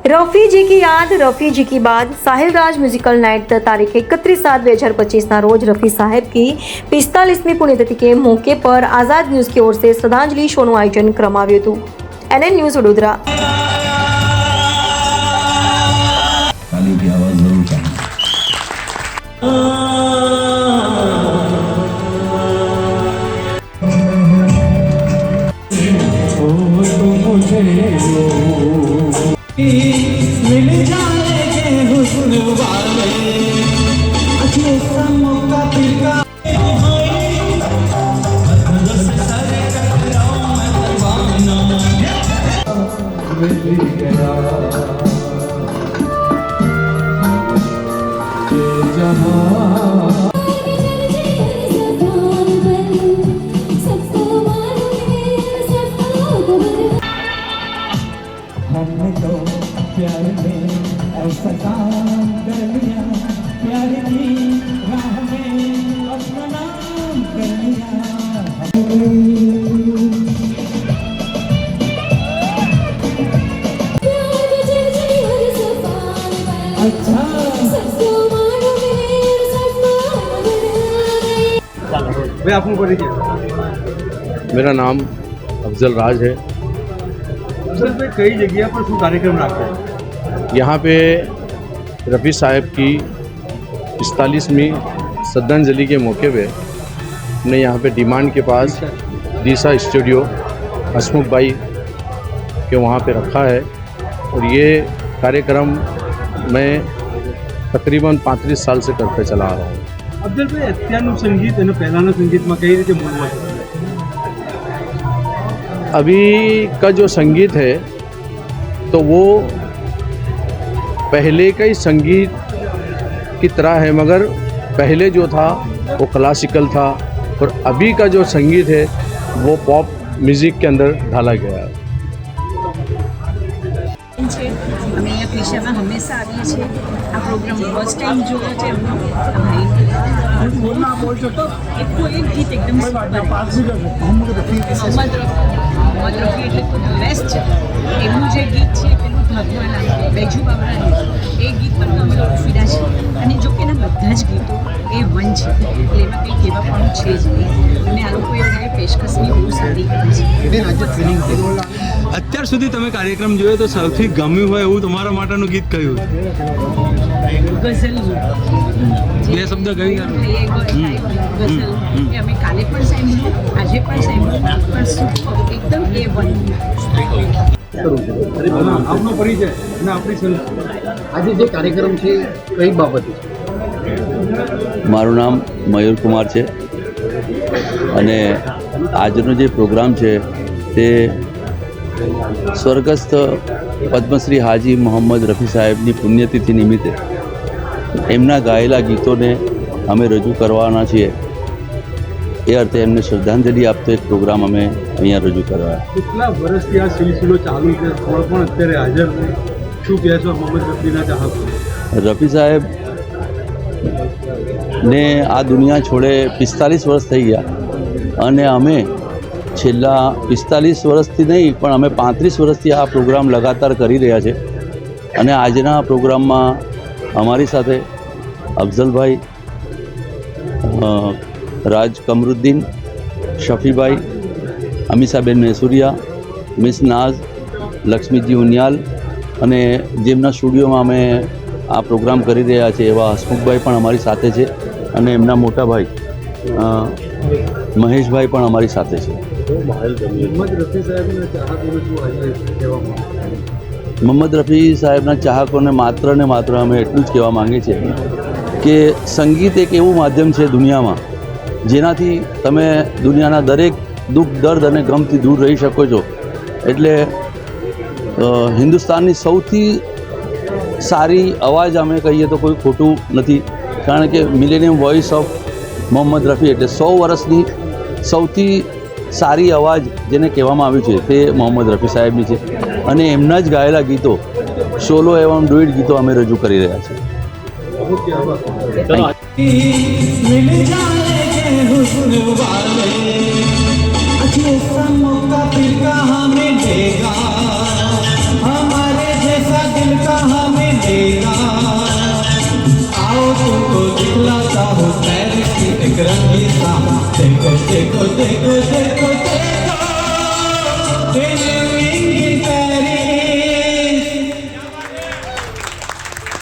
रफ़ी जी की याद रफ़ी जी की बात साहिल राज म्यूजिकल नाइट तारीख 31/7/2025 रोज रफ़ी साहब की 45वीं पुण्यतिथि के मौके पर आज़ाद न्यूज़ की ओर से श्रद्धांजलि शोનું आयोजन કરવામાં હતું। NN news Vadodara. ताली की आवाज जरूर चाहिए। मिल जाएंगे हुस्न वाले अच्छे मौका फिर हमने तो प्यार में ऐसा काम कर लिया, प्यार की राह में अपना नाम कर लिया। अच्छा भाई आपको परिचय। मेरा नाम अफजल राज है। अफजल भाई कई जगह पर शू कार्यक्रम रखते हैं। यहाँ पे रफ़ी साहब की 45वीं श्रद्धांजलि के मौके पे हमने यहाँ पे डिमांड के पास दिशा स्टूडियो हसमुख भाई के वहाँ पे रखा है और ये कार्यक्रम मैं तकरीबन 35 साल से करते चला आ रहा हूँ। અફઝલ ભાઈ અત્યારનું સંગીત અને પહેલાંના સંગીતમાં કઈ રીતે મૂલ્ય છે? अभी का जो संगीत है तो वो पहले का ही संगीत की तरह है, मगर पहले जो था वो क्लासिकल था और अभी का जो संगीत है वो पॉप म्यूज़िक के अंदर ढाला गया है। અમે અહીંયા ક્રિશામાં હંમેશા આવીએ છીએ। આ પ્રોગ્રામ ફર્સ્ટ ટાઈમ જોયો છે એમનો। એક ગીત એકદમ મોહમ્મદ રફી એટલે તો બેસ્ટ છે। એમનું જે ગીત છે પેલું ભગવાન બેજુ બાબરાનું એ ગીત પર અમે લોકો ફિદા છીએ અને જો કે એના બધા જ ગીતો એ વન છે એટલે એમાં કંઈ કહેવાપણું છે જ નહીં અને આ લોકોએ મને પેશકશની બહુ સારી કરી છે। અત્યાર સુધી તમે કાર્યક્રમ જોયો તો સૌથી ગમ્યું હોય એવું તમારા માટેનું ગીત કયું? ગઝલ બે શબ્દ કઈ ગઝલ એ અમે કાલે પણ સાંભળ્યું, આજે પણ સાંભળ્યું, પણ સુપર એકદમ A1। આપનો પરિચય અને આપણી આજે જે કાર્યક્રમ છે કઈ બાબતે? મારું નામ મયુર કુમાર છે અને આજનો જે પ્રોગ્રામ છે તે સ્વર્ગસ્થ પદ્મશ્રી હાજી મોહમ્મદ રફી સાહેબની પુણ્યતિથિ નિમિત્તે એમના ગાયેલા ગીતોને અમે રજૂ કરવાના છીએ। એ અર્થે એમને શ્રદ્ધાંજલિ આપતો એક પ્રોગ્રામ અમે અહીંયા રજૂ કરવા। કેટલા વર્ષથી આ સિલસિલો ચાલુ છે, કોણ પણ અત્યારે હાજર છે, શું કહેશો મોહમ્મદ રફીના ચાહકો? રફી સાહેબ ને આ દુનિયા છોડે 45 વર્ષ થઈ ગયા અને અમે છેલ્લા 45 વર્ષથી નહીં પણ અમે 35 વર્ષથી આ પ્રોગ્રામ લગાતાર કરી રહ્યા છે અને આજના પ્રોગ્રામમાં અમારી સાથે અફઝલભાઈ, રાજ કમરુદ્દીન, શફીભાઈ, અમીષાબેન મેસુરિયા, મિસ નાઝ, લક્ષ્મીજી ઉનિયાલ અને જેમના સ્ટુડિયોમાં અમે આ પ્રોગ્રામ કરી રહ્યા છે એવા હસમુખભાઈ પણ અમારી સાથે છે અને એમના મોટા ભાઈ મહેશભાઈ પણ અમારી સાથે છે। મોહમ્મદ રફી સાહેબના ચાહકોને માત્ર ને માત્ર અમે એટલું જ કહેવા માંગીએ છીએ કે સંગીત એક એવું માધ્યમ છે દુનિયામાં જેનાથી તમે દુનિયાના દરેક દુઃખ, દર્દ અને ગમથી દૂર રહી શકો છો। એટલે હિન્દુસ્તાનની સૌથી સારી અવાજ અમે કહીએ તો કોઈ ખોટું નથી, કારણ કે મિલેનિયમ વોઇસ ઓફ મોહમ્મદ રફી એટલે 100 વર્ષની સૌથી સારી અવાજ જેને કહેવામાં આવ્યું છે તે મોહમ્મદ રફી સાહેબની છે અને એમના જ ગાયેલા ગીતો સોલો એવં ડુએટ ગીતો અમે રજૂ કરી રહ્યા છીએ। मौका फिर कहाँ मिलेगा, हमारे जैसा दिल कहाँ मिलेगा, आओ तुमको दिखलाता हूँ पेरिस की एक रंगीन शाम। देखो देखो देखो देखो